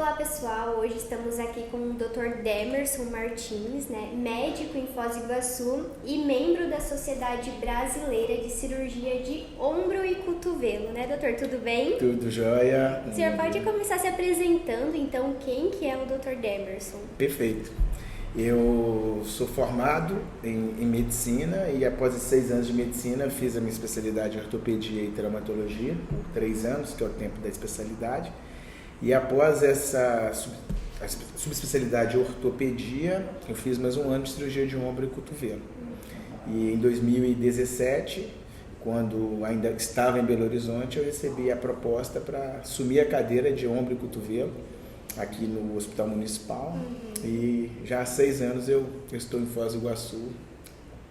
Olá pessoal, hoje estamos aqui com o Dr. Demerson Martins, médico em Foz do Iguaçu e membro da Sociedade Brasileira de Cirurgia de Ombro e Cotovelo, doutor? Tudo bem? Tudo jóia. O senhor pode começar se apresentando, então, quem que é o Dr. Demerson? Perfeito. Eu sou formado em medicina e após 6 anos de medicina fiz a minha especialidade em ortopedia e traumatologia, por 3 anos, que é o tempo da especialidade. E após essa subespecialidade de ortopedia, eu fiz mais 1 ano de cirurgia de ombro e cotovelo. E em 2017, quando ainda estava em Belo Horizonte, eu recebi a proposta para assumir a cadeira de ombro e cotovelo aqui no Hospital Municipal. E já há 6 anos eu estou em Foz do Iguaçu,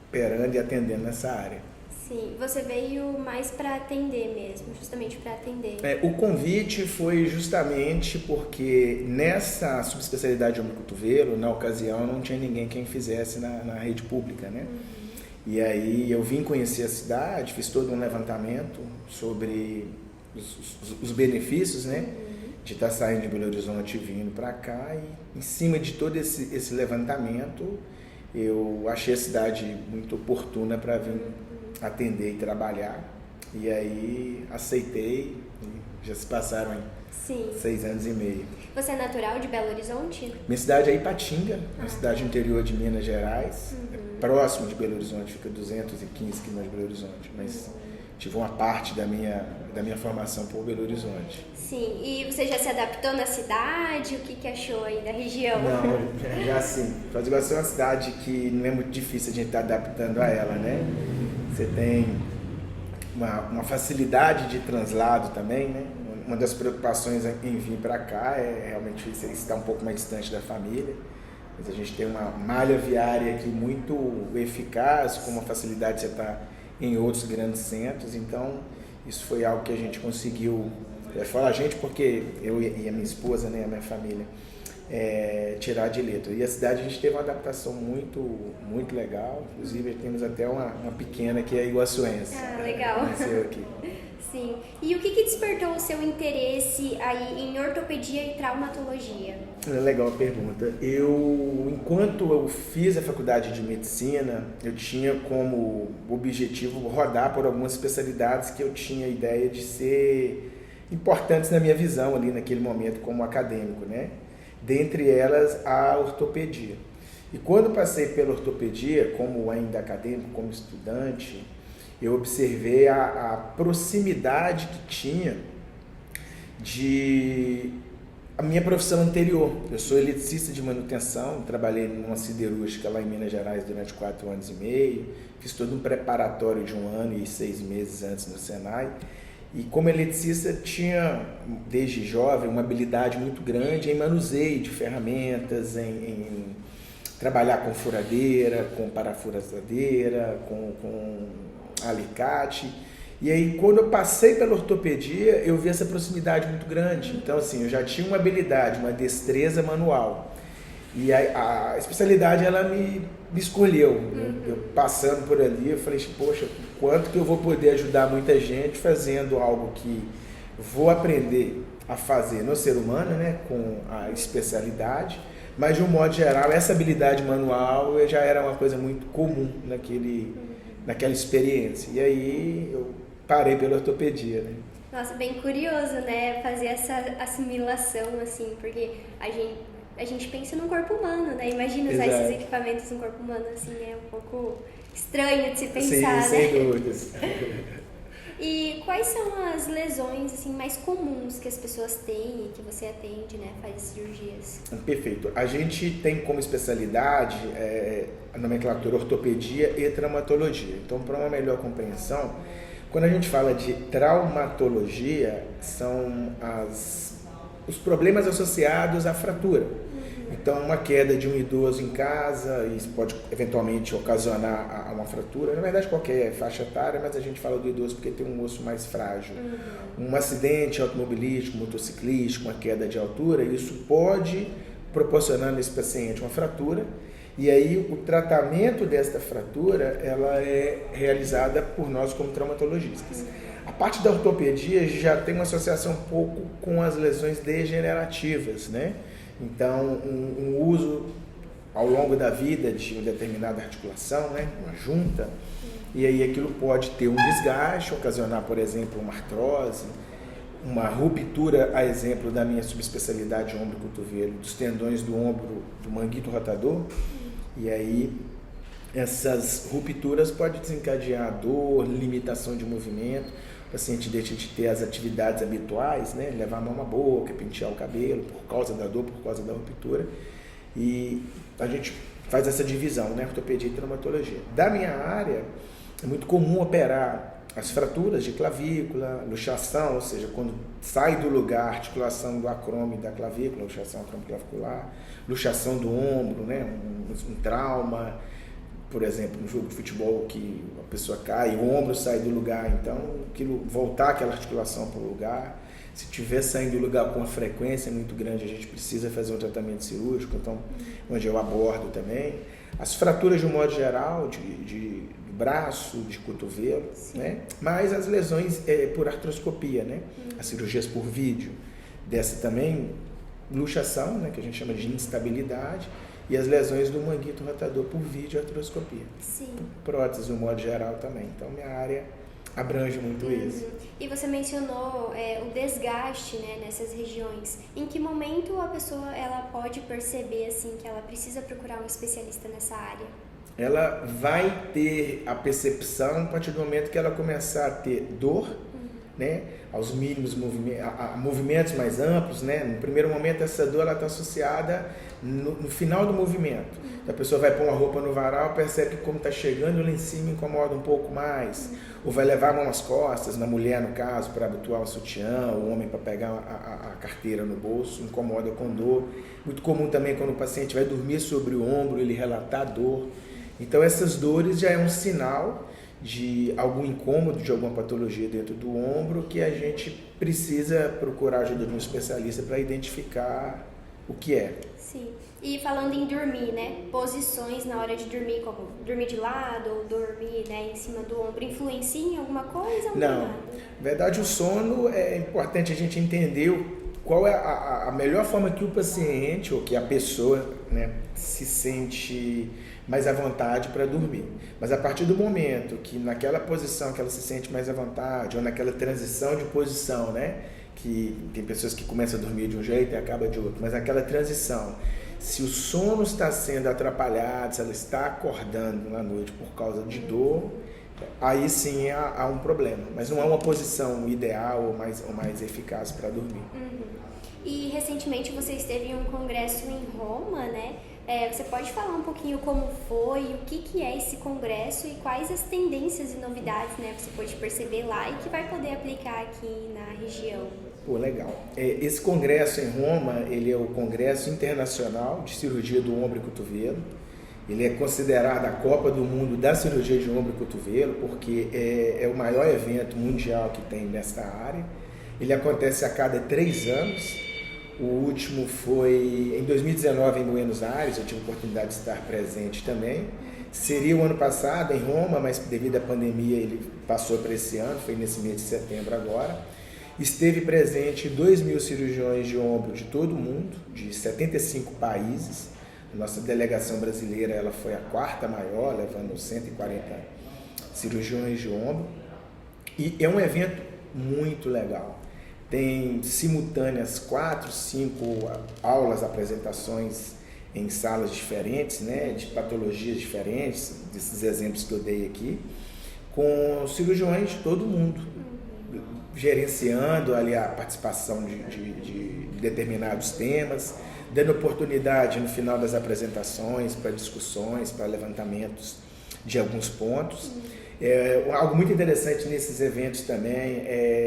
operando e atendendo nessa área. Sim, você veio mais para atender mesmo, justamente para atender. O convite foi justamente porque nessa subespecialidade de ombro e cotovelo, na ocasião, não tinha ninguém quem fizesse na rede pública, né? E aí eu vim conhecer a cidade, fiz todo um levantamento sobre os benefícios, né? De estar saindo de Belo Horizonte e vindo para cá, e em cima de todo esse levantamento, eu achei a cidade muito oportuna para vir atender e trabalhar, e aí aceitei, e já se passaram 6 anos e meio. Você é natural de Belo Horizonte? Minha cidade é Ipatinga, uma cidade interior de Minas Gerais, próximo de Belo Horizonte, fica 215 km de Belo Horizonte, mas tive uma parte da minha formação por Belo Horizonte. Sim, e você já se adaptou na cidade? O que achou aí da região? Não, já sim. Foz do Iguaçu é uma cidade que não é muito difícil a gente estar adaptando a ela, né? Você tem uma facilidade de translado também, né? Uma das preocupações em vir para cá é realmente você estar um pouco mais distante da família, mas a gente tem uma malha viária aqui muito eficaz, com uma facilidade de você estar em outros grandes centros, então isso foi algo que a gente conseguiu, fala a gente porque eu e a minha esposa, né, a minha família, tirar de letra. E a cidade a gente teve uma adaptação muito, muito legal, inclusive temos até uma pequena que é iguaçuense. Ah, legal. Nasceu aqui. Sim. E o que despertou o seu interesse aí em ortopedia e traumatologia? Legal a pergunta. Enquanto eu fiz a faculdade de medicina, eu tinha como objetivo rodar por algumas especialidades que eu tinha a ideia de ser importantes na minha visão ali naquele momento como acadêmico, né? Dentre elas a ortopedia. E quando passei pela ortopedia, como ainda acadêmico, como estudante, eu observei a proximidade que tinha de a minha profissão anterior. Eu sou eletricista de manutenção, trabalhei numa siderúrgica lá em Minas Gerais durante 4 anos e meio, fiz todo um preparatório de 1 ano e 6 meses antes no Senai, e como eletricista tinha, desde jovem, uma habilidade muito grande em manuseio de ferramentas, em trabalhar com furadeira, com parafuradeira, com alicate. E aí, quando eu passei pela ortopedia, eu vi essa proximidade muito grande. Então, assim, eu já tinha uma habilidade, uma destreza manual. E a especialidade, ela me escolheu. Eu passando por ali, eu falei, poxa, quanto que eu vou poder ajudar muita gente fazendo algo que vou aprender a fazer no ser humano, né, com a especialidade. Mas, de um modo geral, essa habilidade manual já era uma coisa muito comum naquela experiência. E aí eu parei pela ortopedia, né? Nossa, bem curioso, né? Fazer essa assimilação, assim, porque a gente pensa no corpo humano, né? Imagina usar esses equipamentos no corpo humano, assim, é um pouco estranho de se pensar, Sim, sem dúvidas. E quais são as lesões assim, mais comuns que as pessoas têm e que você atende, né? Faz cirurgias? Perfeito. A gente tem como especialidade a nomenclatura ortopedia e traumatologia. Então, para uma melhor compreensão, quando a gente fala de traumatologia, são os problemas associados à fratura. Então, uma queda de um idoso em casa, isso pode eventualmente ocasionar uma fratura. Na verdade, qualquer faixa etária, mas a gente fala do idoso porque tem um osso mais frágil. Um acidente automobilístico, motociclístico, uma queda de altura, isso pode proporcionar nesse paciente uma fratura. E aí, o tratamento desta fratura, ela é realizada por nós como traumatologistas. A parte da ortopedia já tem uma associação um pouco com as lesões degenerativas, né? Então, um uso ao longo da vida de uma determinada articulação, né? Uma junta, e aí aquilo pode ter um desgaste, ocasionar, por exemplo, uma artrose, uma ruptura, a exemplo da minha subespecialidade ombro e cotovelo, dos tendões do ombro, do manguito rotador, e aí essas rupturas podem desencadear dor, limitação de movimento, o paciente deixa de ter as atividades habituais, né? Levar a mão à boca, pentear o cabelo, por causa da dor, por causa da ruptura, e a gente faz essa divisão, né? Ortopedia e traumatologia. Da minha área, é muito comum operar as fraturas de clavícula, luxação, ou seja, quando sai do lugar a articulação do acrome da clavícula, luxação acromioclavicular, luxação do ombro, né? Um trauma, por exemplo, no jogo de futebol que a pessoa cai, o ombro sai do lugar, então voltar aquela articulação para o lugar. Se estiver saindo do lugar com uma frequência muito grande, a gente precisa fazer um tratamento cirúrgico, então, onde eu abordo também. As fraturas, de um modo geral, de braço, de cotovelo, né? Mas as lesões por artroscopia, né? As cirurgias por vídeo, dessa também, luxação, né? Que a gente chama de instabilidade, e as lesões do manguito rotador por vídeo artroscopia. Sim. Prótese, de um modo geral, também. Então, minha área abrange muito isso. E você mencionou o desgaste, né, nessas regiões. Em que momento a pessoa ela pode perceber assim, que ela precisa procurar um especialista nessa área? Ela vai ter a percepção a partir do momento que ela começar a ter dor, né, aos mínimos movimentos mais amplos, né? No primeiro momento essa dor está associada no final do movimento. A pessoa vai pôr uma roupa no varal, percebe que como está chegando lá em cima incomoda um pouco mais, ou vai levar a mão nas costas, na mulher no caso, para abotoar o sutiã, o homem para pegar a carteira no bolso, incomoda com dor. Muito comum também quando o paciente vai dormir sobre o ombro, ele relatar dor. Então essas dores já é um sinal de algum incômodo, de alguma patologia dentro do ombro, que a gente precisa procurar a ajuda de um especialista para identificar o que é. Sim. E falando em dormir, né? Posições na hora de dormir, como dormir de lado ou dormir, né, em cima do ombro, influencia em alguma coisa ou não? Na verdade, o sono é importante a gente entender qual é a melhor forma que o paciente ou que a pessoa, né, se sente mais à vontade para dormir. Mas a partir do momento que naquela posição que ela se sente mais à vontade, ou naquela transição de posição, né, que tem pessoas que começam a dormir de um jeito e acaba de outro, mas aquela transição, se o sono está sendo atrapalhado, se ela está acordando na noite por causa de dor, aí sim há um problema, mas não é uma posição ideal ou mais eficaz para dormir. E recentemente você esteve em um congresso em Roma, né? Você pode falar um pouquinho como foi, o que é esse congresso e quais as tendências e novidades, né, você pode perceber lá e que vai poder aplicar aqui na região? Pô, legal. Esse congresso em Roma, ele é o Congresso Internacional de Cirurgia do Ombro e Cotovelo. Ele é considerado a Copa do Mundo da Cirurgia de Ombro e Cotovelo, porque é o maior evento mundial que tem nessa área. Ele acontece a cada 3 anos. O último foi em 2019 em Buenos Aires, eu tive a oportunidade de estar presente também. Seria o ano passado em Roma, mas devido à pandemia ele passou para esse ano, foi nesse mês de setembro agora. Esteve presente 2.000 cirurgiões de ombro de todo o mundo, de 75 países. A nossa delegação brasileira ela foi a 4ª maior, levando 140 cirurgiões de ombro. E é um evento muito legal. Tem simultâneas 4, 5 aulas, apresentações em salas diferentes, né, de patologias diferentes, desses exemplos que eu dei aqui, com cirurgiões de todo mundo, gerenciando ali a participação de determinados temas, dando oportunidade no final das apresentações para discussões, para levantamentos de alguns pontos. Algo muito interessante nesses eventos também,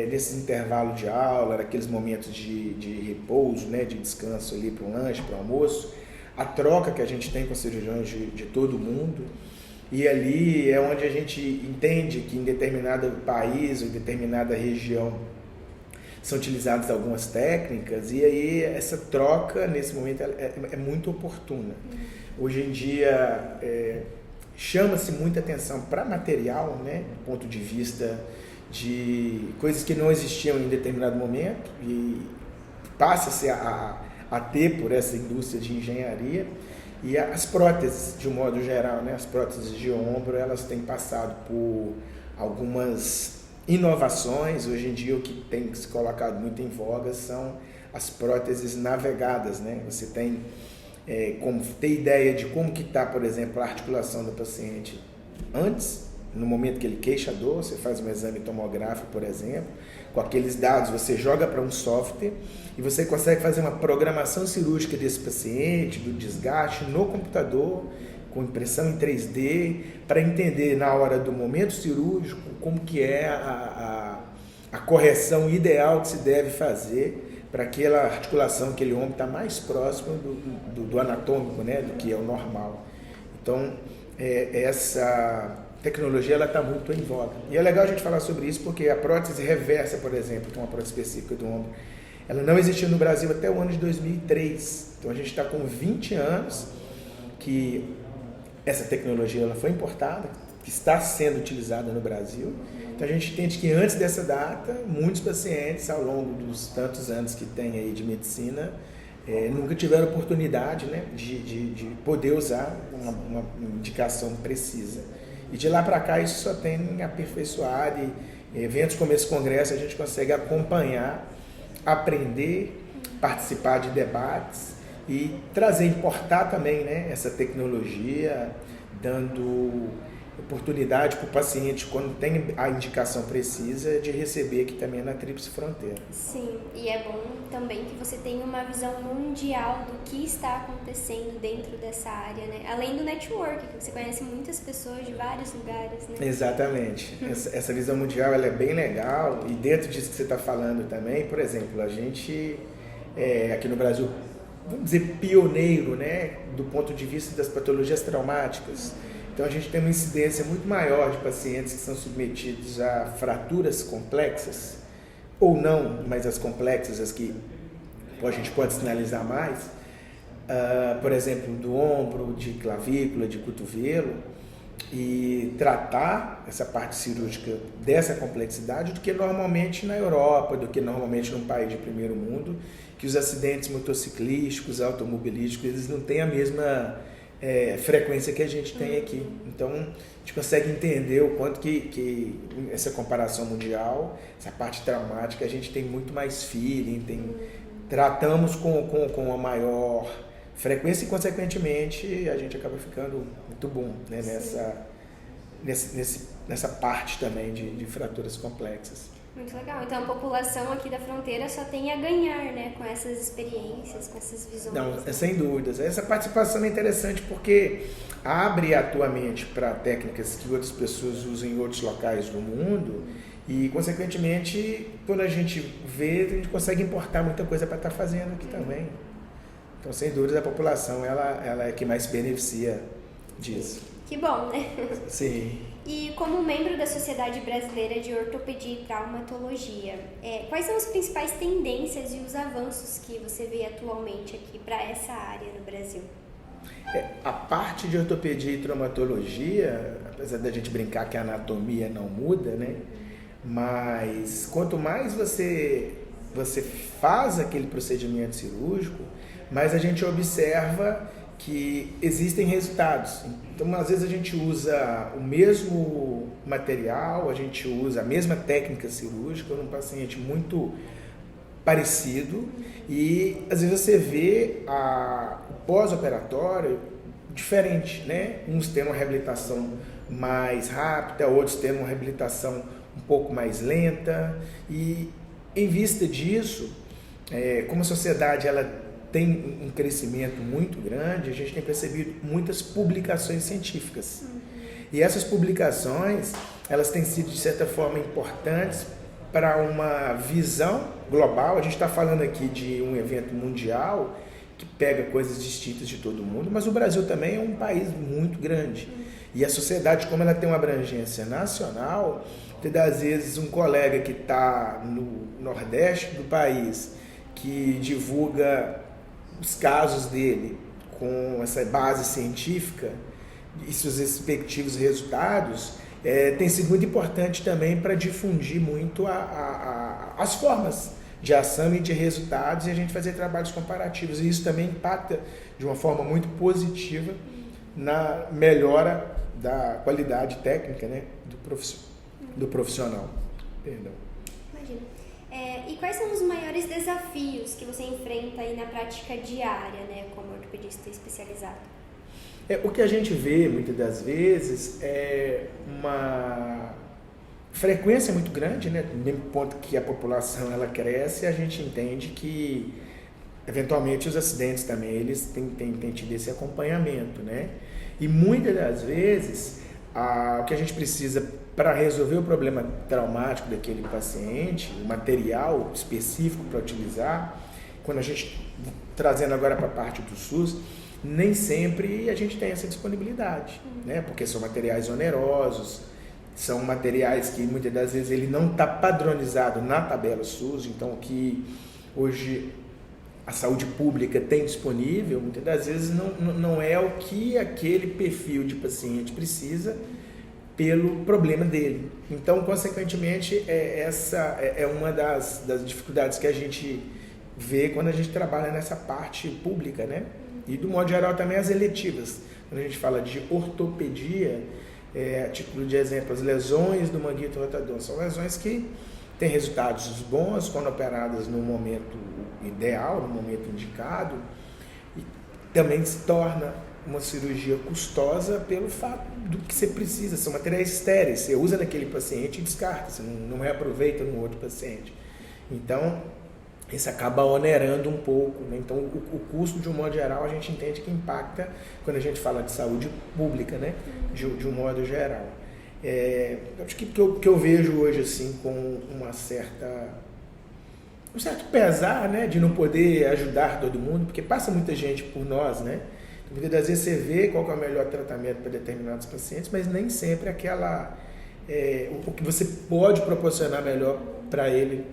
nesses intervalos de aula, naqueles momentos de repouso, né, de descanso ali para o lanche, para o almoço, a troca que a gente tem com cirurgiões de todo mundo, e ali é onde a gente entende que em determinado país ou em determinada região são utilizadas algumas técnicas, e aí essa troca nesse momento é muito oportuna. Hoje em dia chama-se muita atenção para material, né, do ponto de vista de coisas que não existiam em determinado momento e passa-se a ter por essa indústria de engenharia. E as próteses, de um modo geral, né? As próteses de ombro, elas têm passado por algumas inovações. Hoje em dia o que tem se colocado muito em voga são as próteses navegadas, né? Você tem como ter ideia de como que está, por exemplo, a articulação do paciente antes, no momento que ele queixa dor, você faz um exame tomográfico, por exemplo, com aqueles dados você joga para um software e você consegue fazer uma programação cirúrgica desse paciente, do desgaste no computador, com impressão em 3D, para entender na hora do momento cirúrgico como que é a correção ideal que se deve fazer para aquela articulação, aquele ombro está mais próximo do anatômico, né, do que é o normal. Então, essa tecnologia está muito em voga. E é legal a gente falar sobre isso porque a prótese reversa, por exemplo, que é uma prótese específica do ombro, ela não existiu no Brasil até o ano de 2003. Então, a gente está com 20 anos que essa tecnologia ela foi importada, que está sendo utilizada no Brasil. Então a gente entende que antes dessa data, muitos pacientes, ao longo dos tantos anos que tem aí de medicina, nunca tiveram oportunidade, né, de poder usar uma indicação precisa. E de lá para cá isso só tem aperfeiçoado e eventos como esse congresso a gente consegue acompanhar, aprender, participar de debates e trazer, importar também, né, essa tecnologia, dando oportunidade para o paciente, quando tem a indicação precisa, de receber aqui também na Tríplice Fronteira. Sim, e é bom também que você tenha uma visão mundial do que está acontecendo dentro dessa área, né? Além do network, que você conhece muitas pessoas de vários lugares, né? Exatamente. Essa visão mundial ela é bem legal e dentro disso que você está falando também, por exemplo, a gente aqui no Brasil, vamos dizer, pioneiro, né, do ponto de vista das patologias traumáticas. Então a gente tem uma incidência muito maior de pacientes que são submetidos a fraturas complexas, ou não, mas as complexas, as que a gente pode sinalizar mais, por exemplo, do ombro, de clavícula, de cotovelo, e tratar essa parte cirúrgica dessa complexidade do que normalmente na Europa, do que normalmente num país de primeiro mundo, que os acidentes motociclísticos, automobilísticos, eles não têm a mesma frequência que a gente tem aqui. Então, a gente consegue entender o quanto que essa comparação mundial, essa parte traumática, a gente tem muito mais feeling, tratamos com a maior frequência e, consequentemente, a gente acaba ficando muito bom, né, nessa parte também de fraturas complexas. Muito legal. Então a população aqui da fronteira só tem a ganhar, né, com essas experiências, com essas visões. Não, sem dúvidas. Essa participação é interessante porque abre a tua mente para técnicas que outras pessoas usam em outros locais do mundo e, consequentemente, quando a gente vê, a gente consegue importar muita coisa para estar fazendo aqui também. Então, sem dúvida, a população ela é que mais se beneficia disso. Que bom, né? Sim. E como membro da Sociedade Brasileira de Ortopedia e Traumatologia, quais são as principais tendências e os avanços que você vê atualmente aqui para essa área no Brasil? A parte de ortopedia e traumatologia, apesar da gente brincar que a anatomia não muda, né? Mas quanto mais você faz aquele procedimento cirúrgico, mais a gente observa que existem resultados. Então, às vezes a gente usa o mesmo material, a gente usa a mesma técnica cirúrgica num paciente muito parecido e às vezes você vê o pós-operatório diferente, né? Uns têm uma reabilitação mais rápida, outros têm uma reabilitação um pouco mais lenta e, em vista disso, como a sociedade ela tem um crescimento muito grande, a gente tem percebido muitas publicações científicas. E essas publicações, elas têm sido, de certa forma, importantes para uma visão global. A gente está falando aqui de um evento mundial que pega coisas distintas de todo mundo, mas o Brasil também é um país muito grande. E a sociedade, como ela tem uma abrangência nacional, às vezes um colega que está no nordeste do país, que divulga os casos dele com essa base científica e seus respectivos resultados, tem sido muito importante também para difundir muito as formas de ação e de resultados e a gente fazer trabalhos comparativos. E isso também impacta de uma forma muito positiva na melhora da qualidade técnica, né, do profissional. Perdão. Imagina. E quais são os maiores desafios que você enfrenta aí na prática diária, né, como ortopedista especializado? O que a gente vê muitas das vezes é uma frequência muito grande, né? No mesmo ponto que a população ela cresce, a gente entende que eventualmente os acidentes também eles têm tido esse acompanhamento, né? E muitas das vezes o que a gente precisa para resolver o problema traumático daquele paciente, o material específico para utilizar, quando a gente trazendo agora para a parte do SUS, nem sempre a gente tem essa disponibilidade, né? Porque são materiais onerosos, são materiais que muitas das vezes ele não está padronizado na tabela SUS, então o que hoje a saúde pública tem disponível, muitas das vezes não é o que aquele perfil de paciente precisa pelo problema dele. Então, consequentemente, essa é uma das dificuldades que a gente vê quando a gente trabalha nessa parte pública, né? E, do modo geral, também as eletivas. Quando a gente fala de ortopedia, a título de exemplo, as lesões do manguito rotador são lesões que têm resultados bons quando operadas no momento ideal, no momento indicado, e também se torna uma cirurgia custosa pelo fato do que você precisa, são materiais estéreis, você usa naquele paciente e descarta, você não reaproveita no outro paciente. Então, isso acaba onerando um pouco, né? Então o custo, de um modo geral, a gente entende que impacta quando a gente fala de saúde pública, né? De um modo geral. Acho que que eu vejo hoje assim com um certo pesar, né? De não poder ajudar todo mundo, porque passa muita gente por nós, né? Muitas das vezes você vê qual que é o melhor tratamento para determinados pacientes, mas nem sempre o que você pode proporcionar melhor para ele,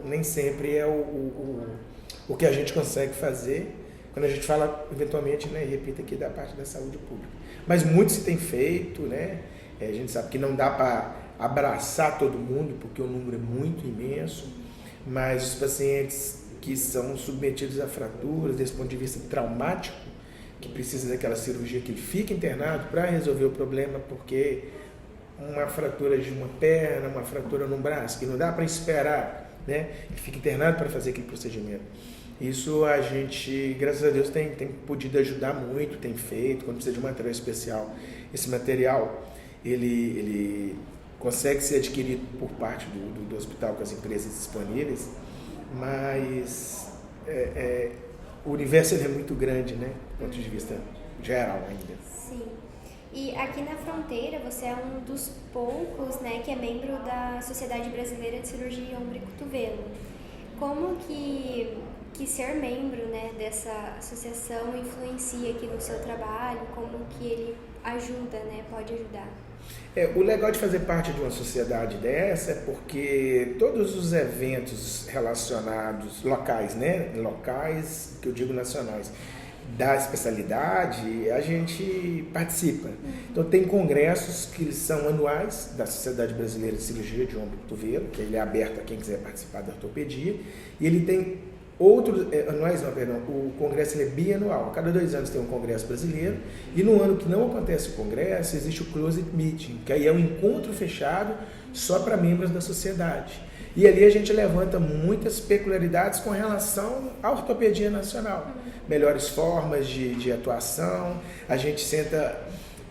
nem sempre é o que a gente consegue fazer quando a gente fala, eventualmente, né, repito aqui, da parte da saúde pública. Mas muito se tem feito, né? A gente sabe que não dá para abraçar todo mundo, porque o número é muito imenso, mas os pacientes que são submetidos a fraturas, desse ponto de vista traumático, que precisa daquela cirurgia, que ele fica internado para resolver o problema, porque uma fratura de uma perna, uma fratura no braço, que não dá para esperar, né? Ele fica internado para fazer aquele procedimento. Isso a gente, graças a Deus, tem podido ajudar muito, tem feito, quando precisa de um material especial. Esse material, ele consegue ser adquirido por parte do hospital com as empresas disponíveis, mas o universo é muito grande, né? Do ponto de vista geral ainda. Sim. E aqui na Fronteira, você é um dos poucos, né, que é membro da Sociedade Brasileira de Cirurgia de Ombro e Cotovelo. Como que ser membro, né, dessa associação influencia aqui no seu trabalho? Como que ele ajuda, né, pode ajudar? O legal de fazer parte de uma sociedade dessa é porque todos os eventos relacionados, locais, né, locais, que eu digo nacionais, da especialidade, a gente participa. Então tem congressos que são anuais da Sociedade Brasileira de Cirurgia de Ombro e Cotovelo, que ele é aberto a quem quiser participar da ortopedia, e ele tem outros, anuais não, perdão, o congresso ele é bianual, a cada 2 anos tem um congresso brasileiro, e no ano que não acontece o congresso, existe o Closed Meeting, que aí é um encontro fechado só para membros da sociedade. E ali a gente levanta muitas peculiaridades com relação à ortopedia nacional. Melhores formas de atuação, a gente senta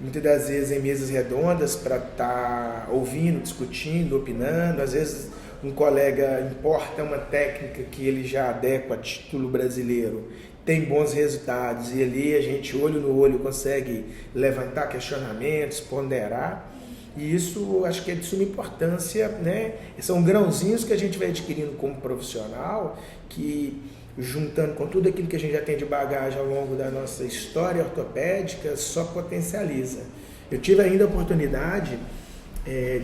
muitas das vezes em mesas redondas para estar ouvindo, discutindo, opinando. Às vezes um colega importa uma técnica que ele já adequa a título brasileiro, tem bons resultados, e ali a gente, olho no olho, consegue levantar questionamentos, ponderar. E isso acho que é de suma importância, né? São grãozinhos que a gente vai adquirindo como profissional, que juntando com tudo aquilo que a gente já tem de bagagem ao longo da nossa história ortopédica, só potencializa. Eu tive ainda a oportunidade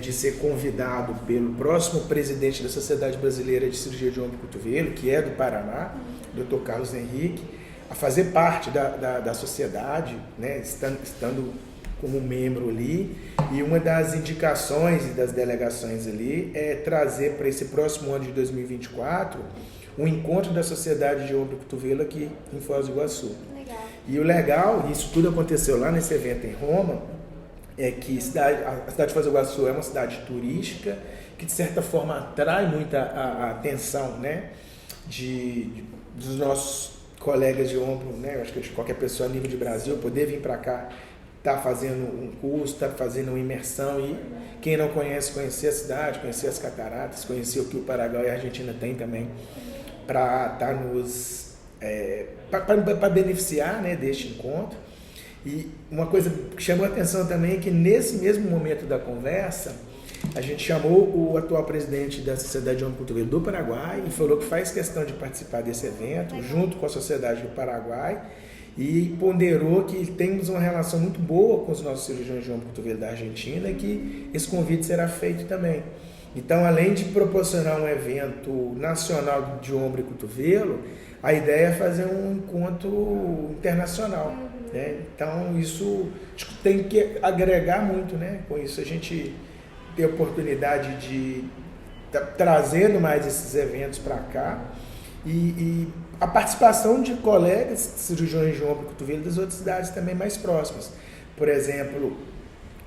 de ser convidado pelo próximo presidente da Sociedade Brasileira de Cirurgia de Ombro e Cotovelo, que é do Paraná, Dr. Carlos Henrique, a fazer parte da sociedade, né? Estando como membro ali, e uma das indicações e das delegações ali é trazer para esse próximo ano de 2024 um encontro da Sociedade de Ombro e Cotovelo aqui em Foz do Iguaçu. Legal. E o legal, isso tudo aconteceu lá nesse evento em Roma, é que a cidade de Foz do Iguaçu é uma cidade turística que de certa forma atrai muita a atenção, né, dos nossos colegas de ombro, né? Eu acho que qualquer pessoa a nível de Brasil poder vir para cá, tá fazendo um curso, tá fazendo uma imersão, e quem não conhece, conhecer a cidade, conhecer as cataratas, conhecer o que o Paraguai e a Argentina tem também, para estar para beneficiar, né, deste encontro. E uma coisa que chamou a atenção também é que nesse mesmo momento da conversa, a gente chamou o atual presidente da Sociedade de Ombro e Cotovelo do Paraguai e falou que faz questão de participar desse evento, junto com a Sociedade do Paraguai, e ponderou que temos uma relação muito boa com os nossos cirurgiões de ombro e cotovelo da Argentina e que esse convite será feito também. Então, além de proporcionar um evento nacional de ombro e cotovelo, a ideia é fazer um encontro internacional, né? Então, isso tem que agregar muito, né? Com isso, a gente ter a oportunidade de trazendo mais esses eventos para cá e a participação de colegas cirurgiões de ombro e cotovelo das outras cidades também mais próximas. Por exemplo,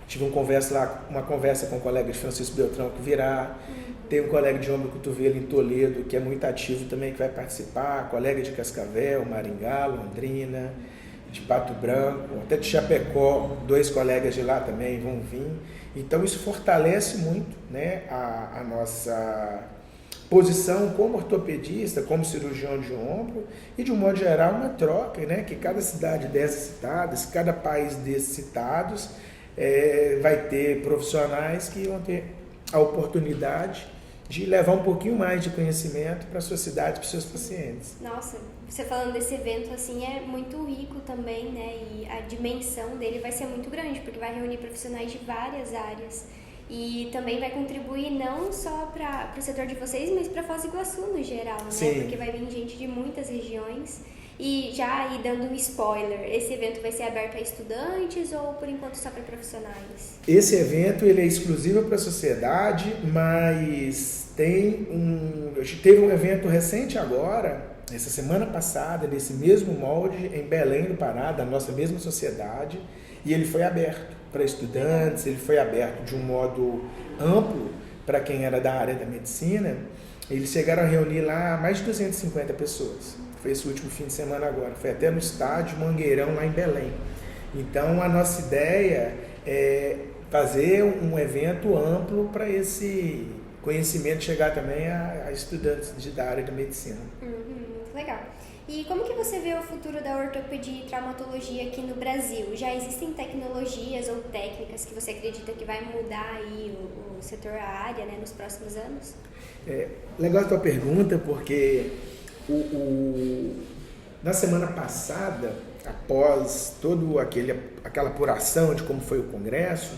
tive uma conversa com um colega de Francisco Beltrão que virá, tem um colega de ombro e cotovelo em Toledo que é muito ativo também, que vai participar, colega de Cascavel, Maringá, Londrina, de Pato Branco, até de Chapecó, 2 colegas de lá também vão vir. Então isso fortalece muito, né, a nossa posição como ortopedista, como cirurgião de ombro, e de um modo geral uma troca, né, que cada cidade dessas citadas, cada país desses citados vai ter profissionais que vão ter a oportunidade de levar um pouquinho mais de conhecimento para a sua cidade, para os seus pacientes. Nossa, você falando desse evento assim é muito rico também, né? E a dimensão dele vai ser muito grande, porque vai reunir profissionais de várias áreas. E também vai contribuir não só para o setor de vocês, mas para Foz do Iguaçu no geral, né? Sim. Porque vai vir gente de muitas regiões. E já aí dando um spoiler, esse evento vai ser aberto a estudantes ou por enquanto só para profissionais? Esse evento ele é exclusivo para a sociedade, mas teve um evento recente agora, essa semana passada, nesse mesmo molde, em Belém do Pará, da nossa mesma sociedade, e ele foi aberto para estudantes, ele foi aberto de um modo amplo para quem era da área da medicina. Eles chegaram a reunir lá mais de 250 pessoas. Foi esse último fim de semana agora, foi até no estádio Mangueirão, lá em Belém. Então, a nossa ideia é fazer um evento amplo para esse conhecimento chegar também a estudantes da área da medicina. Muito legal. E como que você vê o futuro da ortopedia e traumatologia aqui no Brasil? Já existem tecnologias ou técnicas que você acredita que vai mudar aí o setor, a área, né, nos próximos anos? Legal a tua pergunta, porque na semana passada, após toda aquela apuração de como foi o Congresso,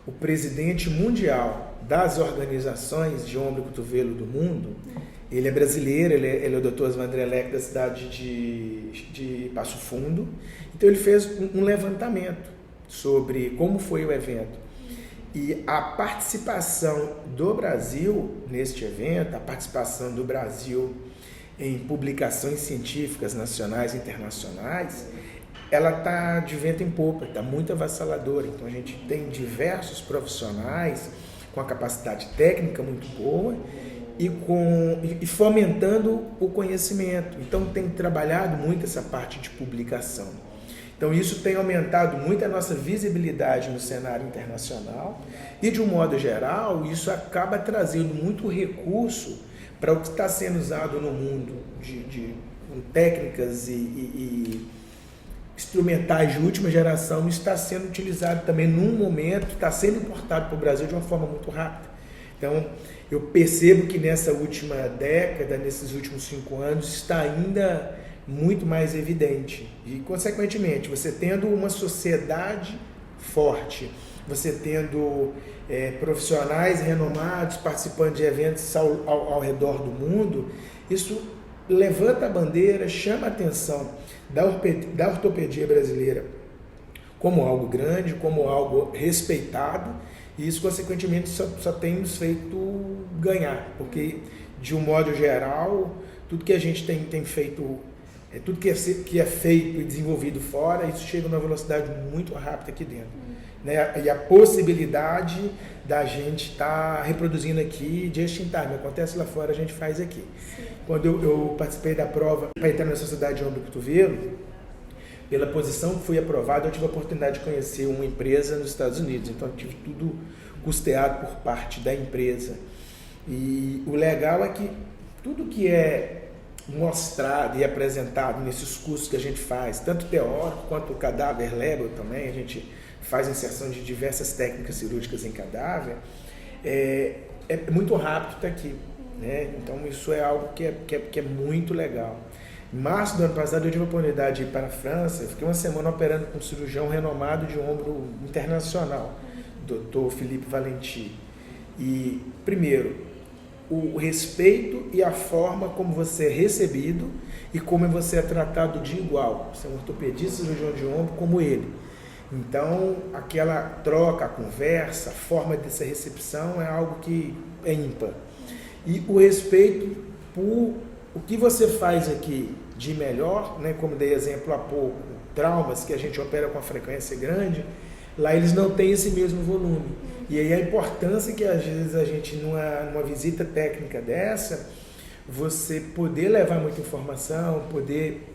o presidente mundial das organizações de ombro e cotovelo do mundo, ele é brasileiro, ele é o Dr. Oswandré Leque, da cidade de Passo Fundo. Então ele fez um levantamento sobre como foi o evento. E a participação do Brasil neste evento, a participação do Brasil em publicações científicas nacionais e internacionais, ela está de vento em popa, está muito avassaladora. Então a gente tem diversos profissionais com a capacidade técnica muito boa e fomentando o conhecimento. Então tem trabalhado muito essa parte de publicação. Então isso tem aumentado muito a nossa visibilidade no cenário internacional e, de um modo geral, isso acaba trazendo muito recurso para o que está sendo usado no mundo de técnicas e instrumentais de última geração. Está sendo utilizado também num momento, está sendo importado para o Brasil de uma forma muito rápida. Então eu percebo que nessa última década, nesses últimos 5 anos, está ainda muito mais evidente. E, consequentemente, você tendo uma sociedade forte, você tendo profissionais renomados participando de eventos ao redor do mundo, isso levanta a bandeira, chama a atenção da ortopedia brasileira como algo grande, como algo respeitado, e isso, consequentemente, só tem nos feito ganhar, porque, de um modo geral, tudo que a gente tem feito, tudo que é feito e desenvolvido fora, isso chega numa velocidade muito rápida aqui dentro. Né? E a possibilidade da gente estar reproduzindo aqui just in time, acontece lá fora, a gente faz aqui. Sim. Quando eu participei da prova para entrar na Sociedade de Ombro e Cotovelo, pela posição que fui aprovado, eu tive a oportunidade de conhecer uma empresa nos Estados Unidos, então eu tive tudo custeado por parte da empresa. E o legal é que tudo que é mostrado e apresentado nesses cursos que a gente faz, tanto teórico quanto o cadáver Lego também, a gente faz inserção de diversas técnicas cirúrgicas em cadáver, é muito rápido estar aqui. Né? Então isso é algo que é muito legal. Em março do ano passado eu tive a oportunidade de ir para a França, eu fiquei uma semana operando com um cirurgião renomado de ombro internacional, Dr. Philippe Valenti. E, primeiro, o respeito e a forma como você é recebido e como você é tratado de igual. Você é um ortopedista, cirurgião de ombro como ele. Então, aquela troca, a conversa, a forma dessa recepção é algo que é ímpar. E o respeito por o que você faz aqui de melhor, né, como dei exemplo há pouco, traumas que a gente opera com uma frequência grande, lá eles não têm esse mesmo volume. E aí a importância que às vezes a gente, numa visita técnica dessa, você poder levar muita informação, poder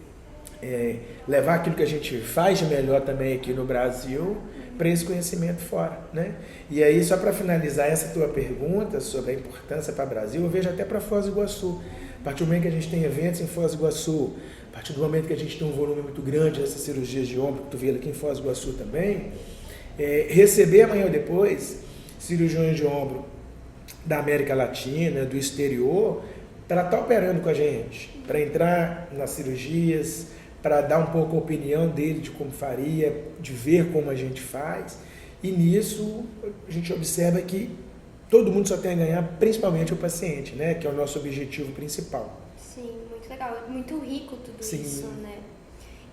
levar aquilo que a gente faz de melhor também aqui no Brasil para esse conhecimento fora, né? E aí, só para finalizar essa tua pergunta sobre a importância para o Brasil, eu vejo até para Foz do Iguaçu. A partir do momento que a gente tem eventos em Foz do Iguaçu, a partir do momento que a gente tem um volume muito grande dessas cirurgias de ombro, cotovelo aqui em Foz do Iguaçu também, receber amanhã ou depois cirurgiões de ombro da América Latina, do exterior, para estar operando com a gente, para entrar nas cirurgias, para dar um pouco a opinião dele de como faria, de ver como a gente faz. E nisso a gente observa que todo mundo só tem a ganhar, principalmente o paciente, né? Que é o nosso objetivo principal. Sim, muito legal, muito rico tudo Sim. isso, né?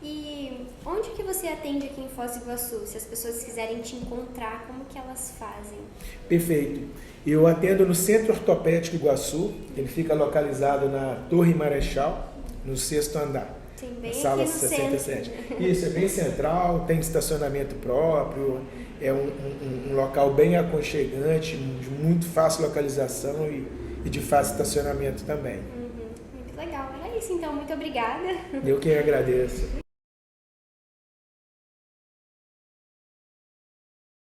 E onde que você atende aqui em Foz do Iguaçu? Se as pessoas quiserem te encontrar, como que elas fazem? Perfeito. Eu atendo no Centro Ortopédico Iguaçu, ele fica localizado na Torre Marechal, no 6º andar. Sim, bem sala aqui no 67. centro. Isso, é bem central, tem estacionamento próprio, é um local bem aconchegante, de muito fácil localização e de fácil estacionamento também. Muito legal. Era isso, então. Muito obrigada. Eu que agradeço.